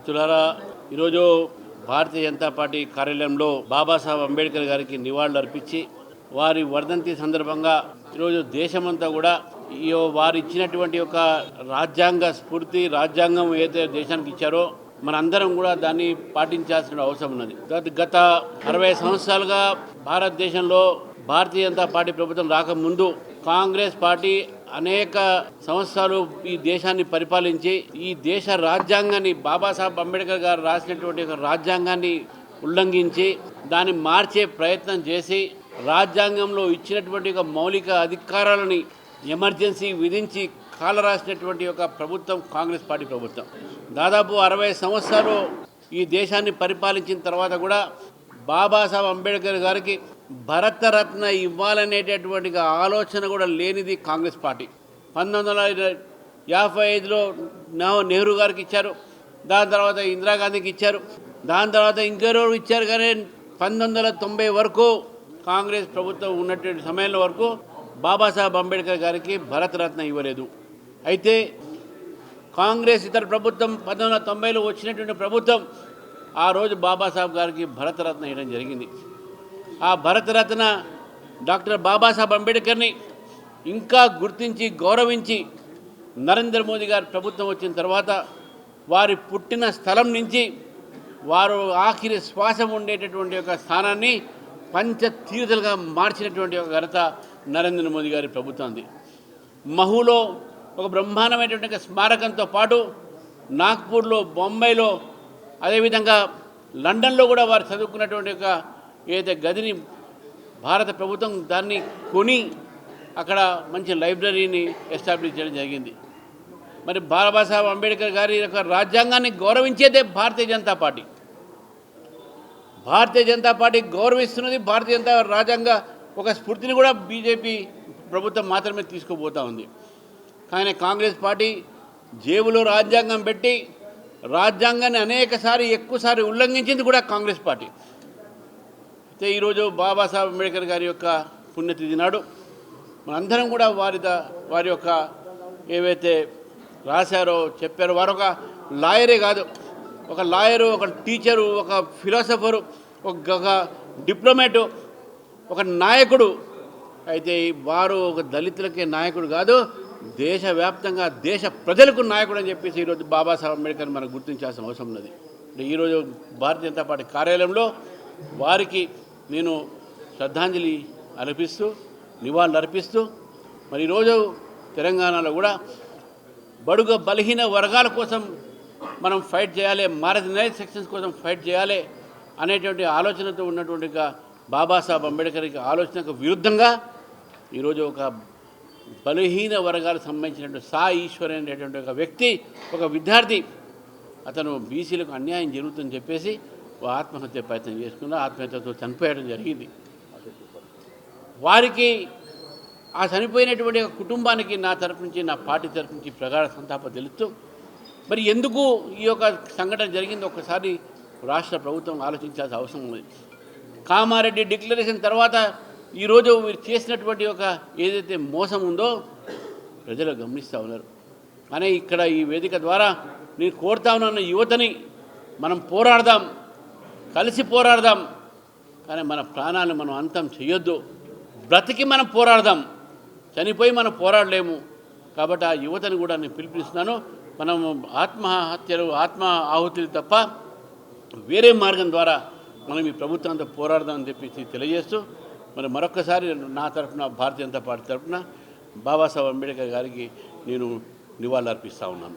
మిత్రులారా, ఈరోజు భారతీయ జనతా పార్టీ కార్యాలయంలో బాబాసాహెబ్ అంబేద్కర్ గారికి నివాళులు అర్పించి వారి వర్ధంతి సందర్భంగా ఈరోజు దేశమంతా కూడా వారు ఇచ్చినటువంటి ఒక రాజ్యాంగ స్ఫూర్తి, రాజ్యాంగం ఏదైతే దేశానికి ఇచ్చారో మనందరం కూడా దాన్ని పాటించాల్సిన అవసరం ఉన్నది. గత 60 సంవత్సరాలుగా భారతదేశంలో భారతీయ జనతా పార్టీ ప్రభుత్వం రాకముందు కాంగ్రెస్ పార్టీ అనేక సంవత్సరాలు ఈ దేశాన్ని పరిపాలించి ఈ దేశ రాజ్యాంగాన్ని బాబాసాహెబ్ అంబేద్కర్ గారు రాసినటువంటి ఒక రాజ్యాంగాన్ని ఉల్లంఘించి దాన్ని మార్చే ప్రయత్నం చేసి రాజ్యాంగంలో ఇచ్చినటువంటి ఒక మౌలిక అధికారాలని ఎమర్జెన్సీ విధించి కాలరాసినటువంటి ఒక ప్రభుత్వం కాంగ్రెస్ పార్టీ ప్రభుత్వం. దాదాపు 60 సంవత్సరాలు ఈ దేశాన్ని పరిపాలించిన తర్వాత కూడా బాబాసాహెబ్ అంబేద్కర్ గారికి భరతరత్న ఇవ్వాలనేటటువంటి ఆలోచన కూడా లేనిది కాంగ్రెస్ పార్టీ. 1955లో నెహ్రూ గారికి ఇచ్చారు, దాని తర్వాత ఇందిరాగాంధీకి ఇచ్చారు, దాని తర్వాత ఇంకెవరు ఇచ్చారు. కానీ 1990 వరకు కాంగ్రెస్ ప్రభుత్వం ఉన్నటువంటి సమయంలో వరకు బాబాసాహెబ్ అంబేద్కర్ గారికి భరతరత్న ఇవ్వలేదు. అయితే కాంగ్రెస్ ఇతర ప్రభుత్వం 1990లో వచ్చినటువంటి ప్రభుత్వం ఆ రోజు బాబాసాహెబ్ గారికి భరతరత్న ఇవ్వడం జరిగింది. ఆ భరతరత్న డాక్టర్ బాబాసాహెబ్ అంబేద్కర్ని ఇంకా గుర్తించి గౌరవించి నరేంద్ర మోదీ గారి ప్రభుత్వం వచ్చిన తర్వాత వారి పుట్టిన స్థలం నుంచి వారు ఆఖరి శ్వాస ఉండేటటువంటి ఒక స్థానాన్ని పంచతీర్థలుగా మార్చినటువంటి ఒక ఘనత నరేంద్ర మోదీ గారి ప్రభుత్వంది. మహూలో ఒక బ్రహ్మాండమైనటువంటి స్మారకంతో పాటు నాగ్పూర్లో, బొంబాయిలో, అదేవిధంగా లండన్లో కూడా వారు చదువుకున్నటువంటి ఒక ఏదైతే గదిని భారత ప్రభుత్వం దాన్ని కొని అక్కడ మంచి లైబ్రరీని ఎస్టాబ్లిష్ చేయడం జరిగింది. మరి బాబాసాహెబ్ అంబేద్కర్ గారి యొక్క రాజ్యాంగాన్ని గౌరవించేదే భారతీయ జనతా పార్టీ. భారతీయ జనతా పార్టీ గౌరవిస్తున్నది భారతీయ జనతా రాజ్యాంగ ఒక స్ఫూర్తిని కూడా బీజేపీ ప్రభుత్వం మాత్రమే తీసుకుపోతూ ఉంది. కానీ కాంగ్రెస్ పార్టీ జేబులో రాజ్యాంగం పెట్టి రాజ్యాంగాన్ని ఎక్కువసారి ఉల్లంఘించింది కూడా కాంగ్రెస్ పార్టీ. అయితే ఈరోజు బాబాసాహెబ్ అంబేద్కర్ గారి యొక్క పుణ్యతిథి నాడు మనందరం కూడా వారి యొక్క ఏవైతే రాశారో చెప్పారో, వారు ఒక లాయరే కాదు, ఒక లాయరు, ఒక టీచరు, ఒక ఫిలాసఫరు, ఒక డిప్లొమాటు, ఒక నాయకుడు. అయితే వారు ఒక దళితులకే నాయకుడు కాదు, దేశవ్యాప్తంగా దేశ ప్రజలకు నాయకుడు అని చెప్పేసి ఈరోజు బాబాసాహెబ్ అంబేద్కర్ మనకు గుర్తించాల్సిన అవసరం ఉన్నది. ఈరోజు భారతీయ జనతా పార్టీ కార్యాలయంలో వారికి నేను శ్రద్ధాంజలి అర్పిస్తూ, నివాళులు అర్పిస్తూ, మరి ఈరోజు తెలంగాణలో కూడా బడుగు బలహీన వర్గాల కోసం మనం ఫైట్ చేయాలి, మార్జినలైజ్ సెక్షన్స్ కోసం ఫైట్ చేయాలి అనేటువంటి ఆలోచనతో ఉన్నటువంటి బాబాసాహెబ్ అంబేద్కర్ ఆలోచనకు విరుద్ధంగా ఈరోజు ఒక బలహీన వర్గాలకు సంబంధించినటువంటి సా ఈశ్వర్ అనేటువంటి ఒక వ్యక్తి, ఒక విద్యార్థి, అతను బీసీలకు అన్యాయం జరుగుతుందని చెప్పేసి ఆత్మహత్య ప్రయత్నం చేసుకున్నా, ఆత్మహత్యతో చనిపోయడం జరిగింది. వారికి ఆ చనిపోయినటువంటి కుటుంబానికి నా తరపు నుంచి, నా పార్టీ తరపు నుంచి ప్రగాఢ సంతాపం తెలుస్తూ, మరి ఎందుకు ఈ యొక్క సంఘటన జరిగిందో ఒకసారి రాష్ట్ర ప్రభుత్వం ఆలోచించాల్సిన అవసరం ఉంది. కామారెడ్డి డిక్లరేషన్ తర్వాత ఈరోజు వీరు చేసినటువంటి ఒక ఏదైతే మోసం ఉందో ప్రజలు గమనిస్తూ ఉన్నారు. కానీ ఇక్కడ ఈ వేదిక ద్వారా నేను కోరుతా ఉన్న యువతని మనం పోరాడదాం, కలిసి పోరాడదాం. కానీ మన ప్రాణాలను మనం అంతం చేయొద్దు. బ్రతికి మనం పోరాడదాం, చనిపోయి మనం పోరాడలేము. కాబట్టి ఆ యువతను కూడా నేను పిలుపునిస్తున్నాను. మనం ఆత్మహత్యలు, ఆత్మ ఆహుతులు తప్ప వేరే మార్గం ద్వారా మనం ఈ ప్రభుత్వంతో పోరాడదామని చెప్పి తెలియజేస్తూ, మరి మరొక్కసారి నా తరఫున, భారతీయ జనతా పార్టీ తరఫున బాబాసాహెబ్ అంబేద్కర్ గారికి నేను నివాళులు అర్పిస్తూ ఉన్నాను.